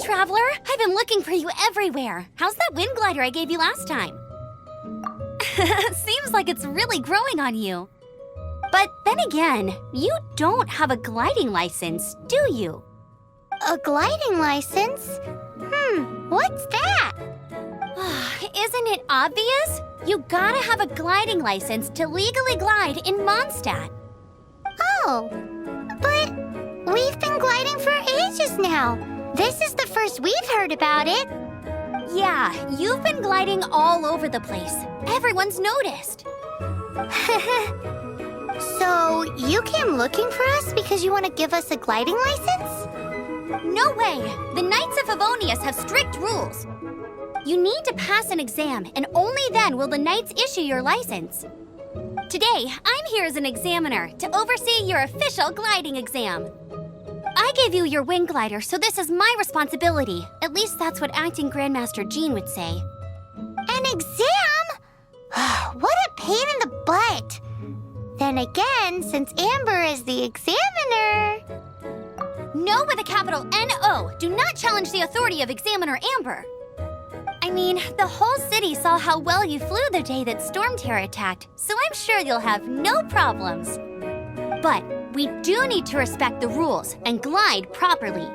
traveler! I've been looking for you everywhere. How's that wind glider I gave you last time? Seems like it's really growing on you. But then again, you don't have a gliding license, do you? A gliding license? What's that? Isn't it obvious? You gotta have a gliding license to legally glide in Mondstadt. Oh, but we've been gliding for ages now. This is the first we've heard about it. Yeah, you've been gliding all over the place. Everyone's noticed. So, you came looking for us because you want to give us a gliding license? No way! The Knights of Favonius have strict rules. You need to pass an exam, and only then will the Knights issue your license. Today, I'm here as an examiner to oversee your official gliding exam. I gave you your wing glider, so this is my responsibility. At least that's what Acting Grandmaster Jean would say. An exam? What a pain in the butt! Then again, since Amber is the examiner... No with a capital N-O. Do not challenge the authority of Examiner Amber. I mean, the whole city saw how well you flew the day that Storm Terror attacked, so I'm sure you'll have no problems. But we do need to respect the rules and glide properly.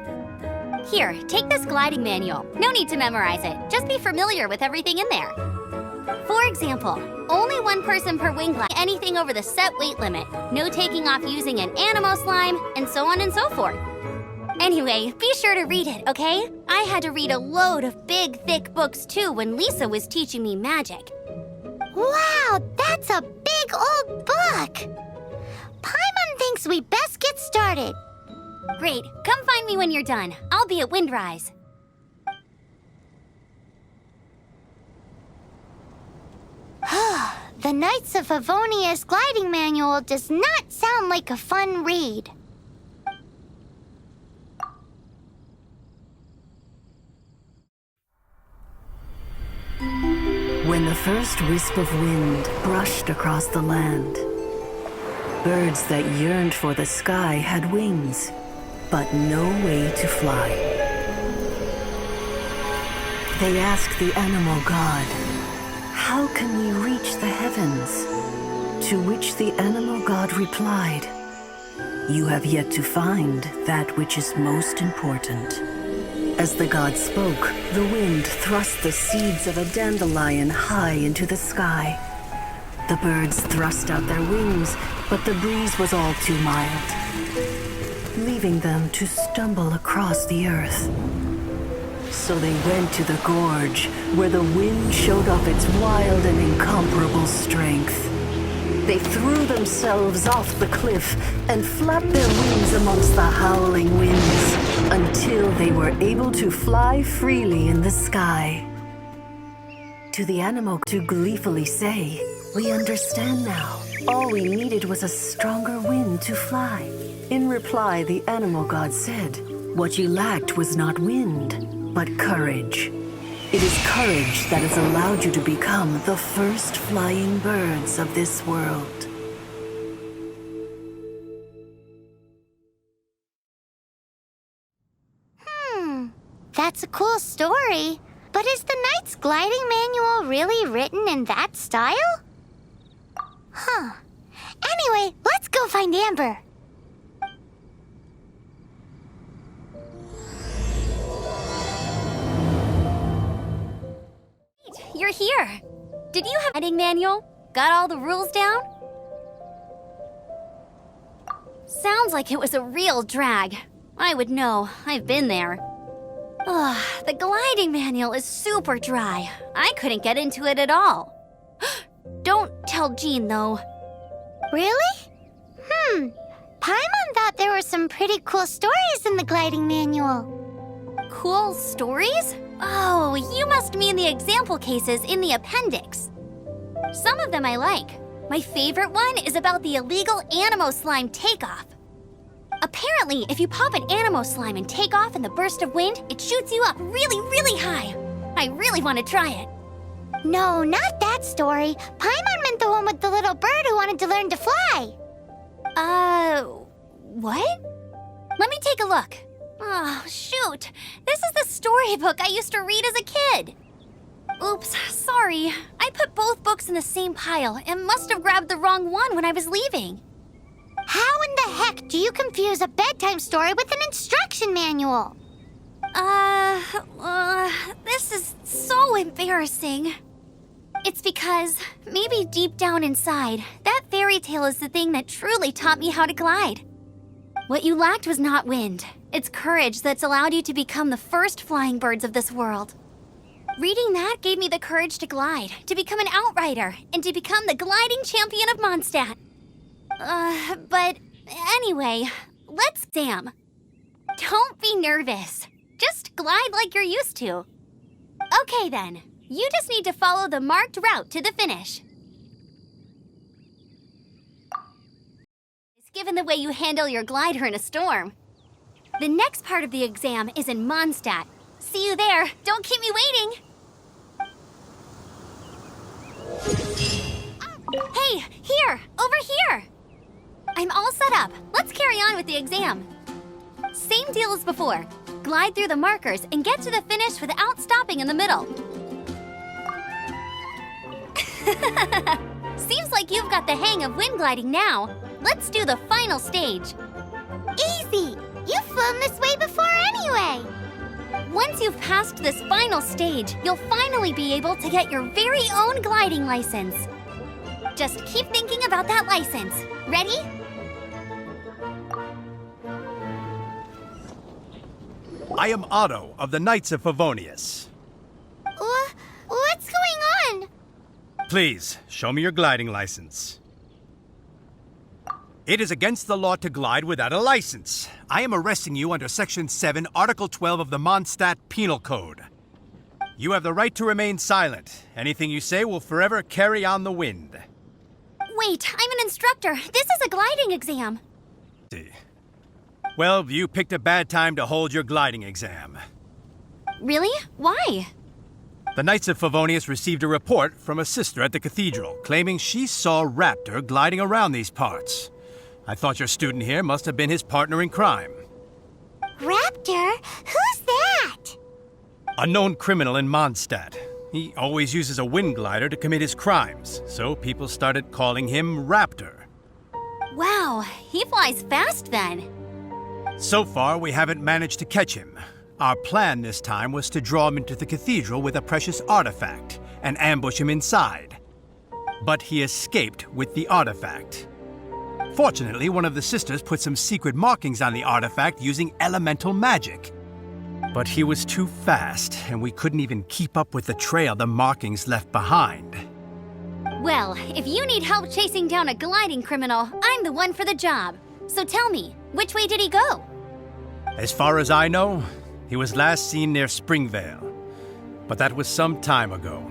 Here, take this gliding manual. No need to memorize it. Just be familiar with everything in there. For example, only one person per wing glide, anything over the set weight limit, no taking off using an animo slime, and so on and so forth. Anyway, be sure to read it, okay? I had to read a load of big, thick books too when Lisa was teaching me magic. Wow, that's a big old book! Paimon thinks we best get started. Great, come find me when you're done. I'll be at Windrise. The Knights of Favonius gliding manual does not sound like a fun read. When the first wisp of wind brushed across the land, birds that yearned for the sky had wings, but no way to fly. They asked the animal god, "How can we reach the heavens?" To which the animal god replied, "You have yet to find that which is most important." As the god spoke, the wind thrust the seeds of a dandelion high into the sky. The birds thrust out their wings, but the breeze was all too mild, leaving them to stumble across the earth. So they went to the gorge, where the wind showed off its wild and incomparable strength. They threw themselves off the cliff and flapped their wings amongst the howling winds until they were able to fly freely in the sky. To the animal to gleefully say, "We understand now. All we needed was a stronger wind to fly." In reply, the animal god said, "What you lacked was not wind, but courage. It is courage that has allowed you to become the first flying birds of this world." That's a cool story. But is the Knight's gliding manual really written in that style? Anyway, let's go find Amber. You're here. Did you have a gliding manual? Got all the rules down? Sounds like it was a real drag. I would know. I've been there. The gliding manual is super dry. I couldn't get into it at all. Don't tell Jean, though. Really? Paimon thought there were some pretty cool stories in the gliding manual. Cool stories? Oh, you must mean the example cases in the appendix. Some of them I like. My favorite one is about the illegal animo slime takeoff. Apparently, if you pop an animo slime and take off in the burst of wind, it shoots you up really, really high. I really want to try it. No, not that story. Paimon meant the one with the little bird who wanted to learn to fly. What? Let me take a look. Oh, shoot. This is the storybook I used to read as a kid. Oops, sorry. I put both books in the same pile and must have grabbed the wrong one when I was leaving. How in the heck do you confuse a bedtime story with an instruction manual? This is so embarrassing. It's because, maybe deep down inside, that fairy tale is the thing that truly taught me how to glide. What you lacked was not wind. It's courage that's allowed you to become the first flying birds of this world. Reading that gave me the courage to glide, to become an outrider, and to become the gliding champion of Mondstadt. But anyway, let's exam. Don't be nervous. Just glide like you're used to. Okay then, you just need to follow the marked route to the finish. It's given the way you handle your glider in a storm. The next part of the exam is in Mondstadt. See you there. Don't keep me waiting. Hey, here, over here. I'm all set up. Let's carry on with the exam. Same deal as before. Glide through the markers and get to the finish without stopping in the middle. Seems like you've got the hang of wind gliding now. Let's do the final stage. Easy! You've flown this way before anyway! Once you've passed this final stage, you'll finally be able to get your very own gliding license. Just keep thinking about that license. Ready? I am Otto of the Knights of Favonius. What's going on? Please, show me your gliding license. It is against the law to glide without a license. I am arresting you under Section 7, Article 12 of the Mondstadt Penal Code. You have the right to remain silent. Anything you say will forever carry on the wind. Wait, I'm an instructor. This is a gliding exam. Well, you picked a bad time to hold your gliding exam. Really? Why? The Knights of Favonius received a report from a sister at the cathedral claiming she saw Raptor gliding around these parts. I thought your student here must have been his partner in crime. Raptor? Who's that? A known criminal in Mondstadt. He always uses a wind glider to commit his crimes, so people started calling him Raptor. Wow, he flies fast then. So far, we haven't managed to catch him. Our plan this time was to draw him into the cathedral with a precious artifact and ambush him inside. But he escaped with the artifact. Fortunately, one of the sisters put some secret markings on the artifact using elemental magic. But he was too fast, and we couldn't even keep up with the trail the markings left behind. Well, if you need help chasing down a gliding criminal, I'm the one for the job. So tell me, which way did he go? As far as I know, he was last seen near Springvale. But that was some time ago.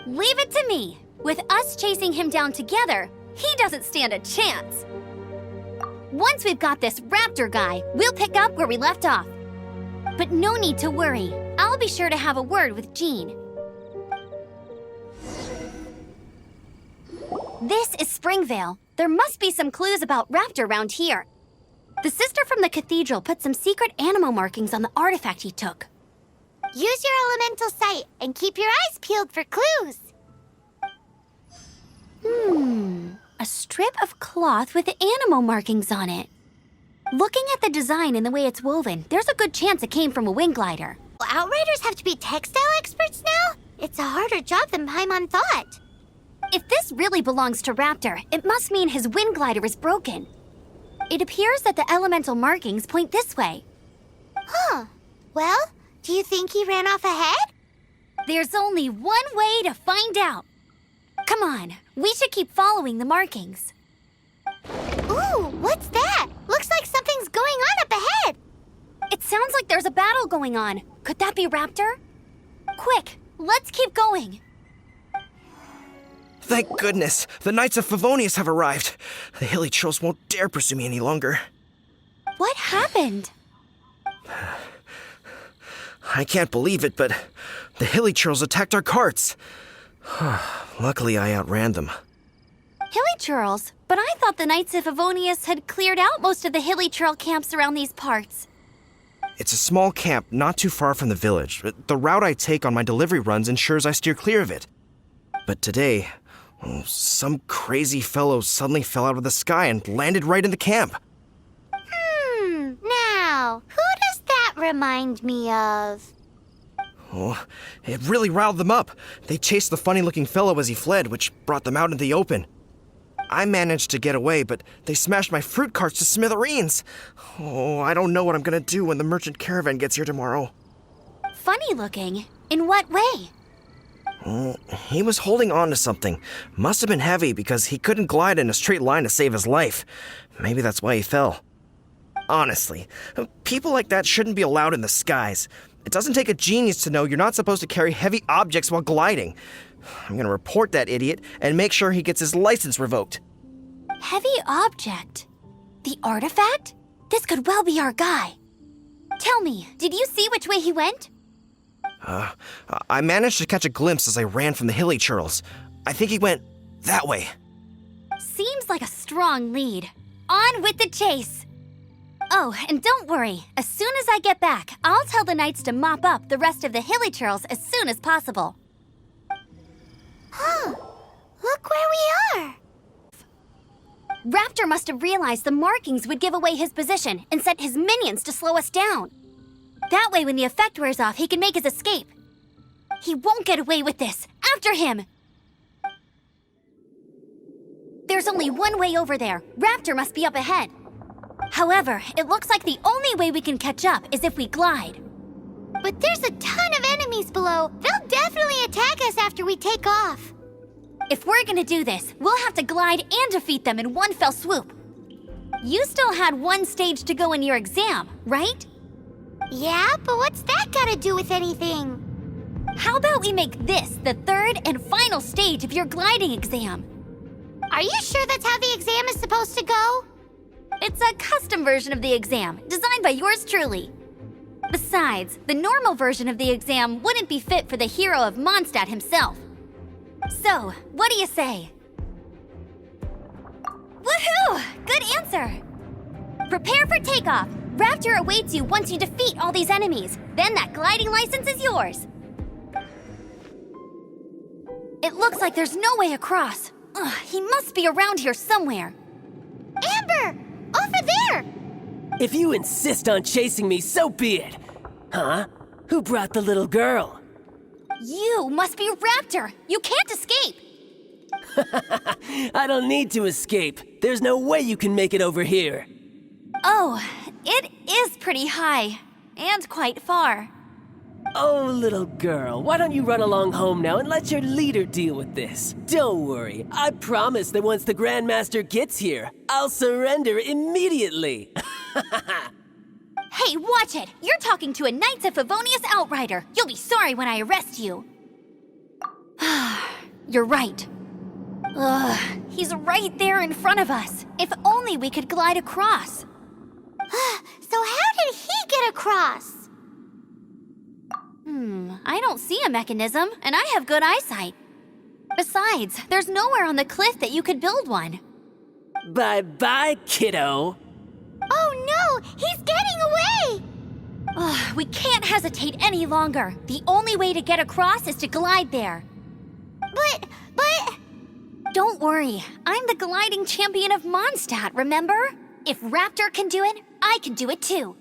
Leave it to me. With us chasing him down together, he doesn't stand a chance. Once we've got this Raptor guy, we'll pick up where we left off. But no need to worry. I'll be sure to have a word with Jean. This is Springvale. There must be some clues about Raptor around here. The sister from the cathedral put some secret animal markings on the artifact he took. Use your elemental sight and keep your eyes peeled for clues. A strip of cloth with animal markings on it. Looking at the design and the way it's woven, there's a good chance it came from a wind glider. Outriders have to be textile experts now? It's a harder job than Paimon thought. If this really belongs to Raptor, it must mean his wind glider is broken. It appears that the elemental markings point this way. Huh. Well, do you think he ran off ahead? There's only one way to find out. Come on, we should keep following the markings. Ooh, what's that? Looks like something's going on up ahead. It sounds like there's a battle going on. Could that be Raptor? Quick, let's keep going. Thank goodness, the Knights of Favonius have arrived. The hilly trolls won't dare pursue me any longer. What happened? I can't believe it, but the hilly trolls attacked our carts. Luckily, I outran them. Hilly churls? But I thought the Knights of Favonius had cleared out most of the hilly churl camps around these parts. It's a small camp not too far from the village. The route I take on my delivery runs ensures I steer clear of it. But today, some crazy fellow suddenly fell out of the sky and landed right in the camp. Now, who does that remind me of? Oh, it really riled them up. They chased the funny-looking fellow as he fled, which brought them out into the open. I managed to get away, but they smashed my fruit carts to smithereens. Oh, I don't know what I'm gonna do when the merchant caravan gets here tomorrow. Funny looking? In what way? He was holding on to something. Must have been heavy because he couldn't glide in a straight line to save his life. Maybe that's why he fell. Honestly, people like that shouldn't be allowed in the skies. It doesn't take a genius to know you're not supposed to carry heavy objects while gliding. I'm gonna report that idiot and make sure he gets his license revoked. Heavy object? The artifact? This could well be our guy. Tell me, did you see which way he went? I managed to catch a glimpse as I ran from the hilly churls. I think he went that way. Seems like a strong lead. On with the chase! Oh, and don't worry. As soon as I get back, I'll tell the knights to mop up the rest of the hilly churls as soon as possible. Look where we are. Raptor must have realized the markings would give away his position and sent his minions to slow us down. That way, when the effect wears off, he can make his escape. He won't get away with this. After him! There's only one way over there. Raptor must be up ahead. However, it looks like the only way we can catch up is if we glide. But there's a ton of enemies below. They'll definitely attack us after we take off. If we're gonna do this, we'll have to glide and defeat them in one fell swoop. You still had one stage to go in your exam, right? Yeah, but what's that got to do with anything? How about we make this the third and final stage of your gliding exam? Are you sure that's how the exam is supposed to go? It's a custom version of the exam, designed by yours truly. Besides, the normal version of the exam wouldn't be fit for the hero of Mondstadt himself. So, what do you say? Woohoo! Good answer! Prepare for takeoff. Raptor awaits you once you defeat all these enemies. Then that gliding license is yours. It looks like there's no way across. Ugh, he must be around here somewhere. Amber! Over there! If you insist on chasing me, so be it. Huh? Who brought the little girl? You must be Raptor. You can't escape. I don't need to escape. There's no way you can make it over here. Oh, it is pretty high. And quite far. Oh, little girl, why don't you run along home now and let your leader deal with this? Don't worry, I promise that once the Grandmaster gets here, I'll surrender immediately. Hey, watch it! You're talking to a Knights of Favonius outrider. You'll be sorry when I arrest you. You're right. Ugh, he's right there in front of us. If only we could glide across. So how did he get across? I don't see a mechanism, and I have good eyesight. Besides, there's nowhere on the cliff that you could build one. Bye-bye, kiddo. Oh no! He's getting away! Ugh, we can't hesitate any longer. The only way to get across is to glide there. But... Don't worry, I'm the gliding champion of Mondstadt, remember? If Raptor can do it, I can do it too.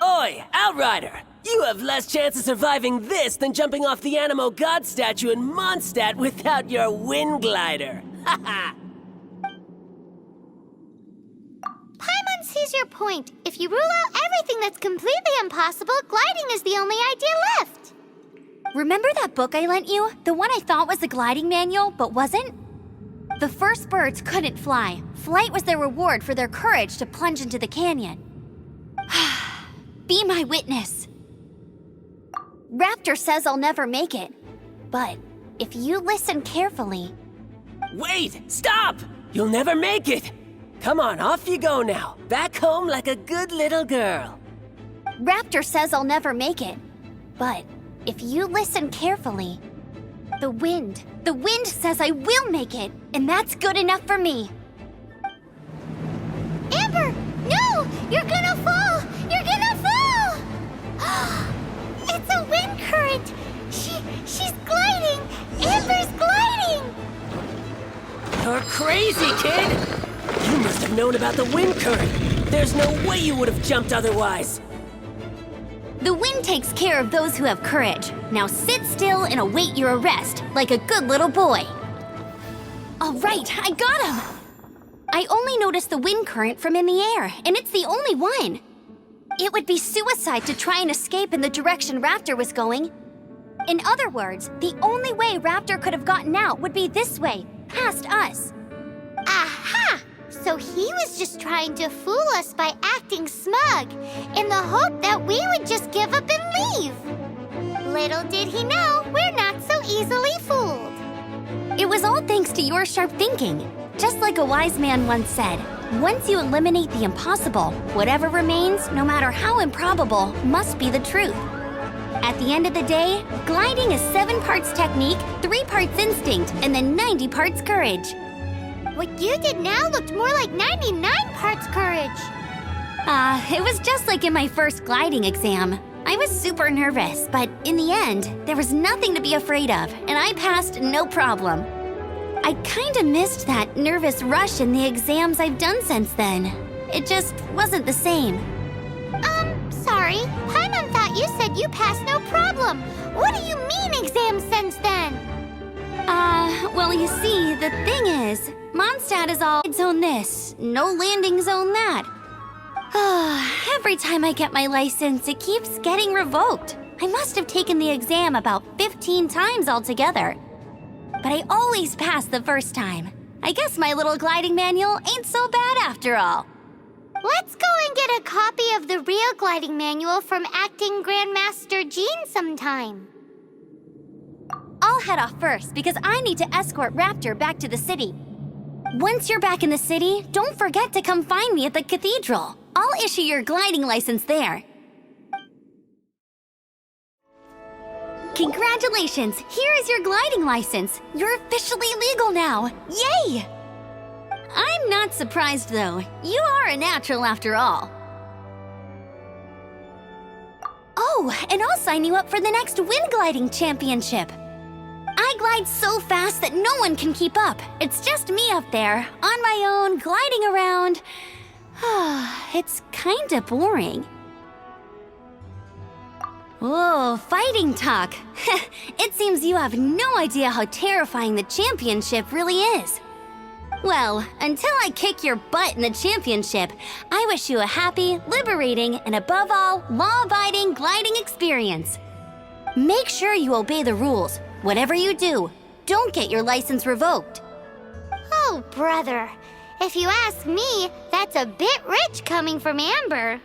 Oi, Outrider! You have less chance of surviving this than jumping off the Animo God statue in Mondstadt without your wind glider. Haha! Paimon sees your point. If you rule out everything that's completely impossible, gliding is the only idea left. Remember that book I lent you? The one I thought was the gliding manual, but wasn't? The first birds couldn't fly. Flight was their reward for their courage to plunge into the canyon. Be my witness. Raptor says I'll never make it. But if you listen carefully... Wait! Stop! You'll never make it! Come on, off you go now. Back home like a good little girl. Raptor says I'll never make it. But if you listen carefully... The wind says I will make it, and that's good enough for me. Amber! No! You're gonna fall! You're gonna fall! known about the wind current. There's no way you would have jumped otherwise. The wind takes care of those who have courage. Now sit still and await your arrest, like a good little boy. All right, I got him! I only noticed the wind current from in the air, and it's the only one. It would be suicide to try and escape in the direction Raptor was going. In other words, the only way Raptor could have gotten out would be this way, past us. Aha! So he was just trying to fool us by acting smug, in the hope that we would just give up and leave. Little did he know, we're not so easily fooled. It was all thanks to your sharp thinking. Just like a wise man once said, once you eliminate the impossible, whatever remains, no matter how improbable, must be the truth. At the end of the day, gliding is 7 parts technique, 3 parts instinct, and then 90 parts courage. What you did now looked more like 99 parts courage. It was just like in my first gliding exam. I was super nervous, but in the end, there was nothing to be afraid of, and I passed no problem. I kinda missed that nervous rush in the exams I've done since then. It just wasn't the same. Sorry. Paimon thought you said you passed no problem. What do you mean exams since then? Well, you see, the thing is, Mondstadt is all zone this, no landing zone that. Every time I get my license, it keeps getting revoked. I must have taken the exam about 15 times altogether. But I always pass the first time. I guess my little gliding manual ain't so bad after all. Let's go and get a copy of the real gliding manual from Acting Grandmaster Jean sometime. I'll head off first because I need to escort Raptor back to the city. Once you're back in the city, don't forget to come find me at the cathedral. I'll issue your gliding license there. Congratulations! Here is your gliding license. You're officially legal now. Yay! I'm not surprised, though. You are a natural after all. Oh, and I'll sign you up for the next wind gliding championship. I glide so fast that no one can keep up. It's just me up there, on my own, gliding around. It's kinda boring. Oh, fighting talk. It seems you have no idea how terrifying the championship really is. Well, until I kick your butt in the championship, I wish you a happy, liberating, and above all, law-abiding gliding experience. Make sure you obey the rules. Whatever you do, don't get your license revoked. Oh, brother. If you ask me, that's a bit rich coming from Amber.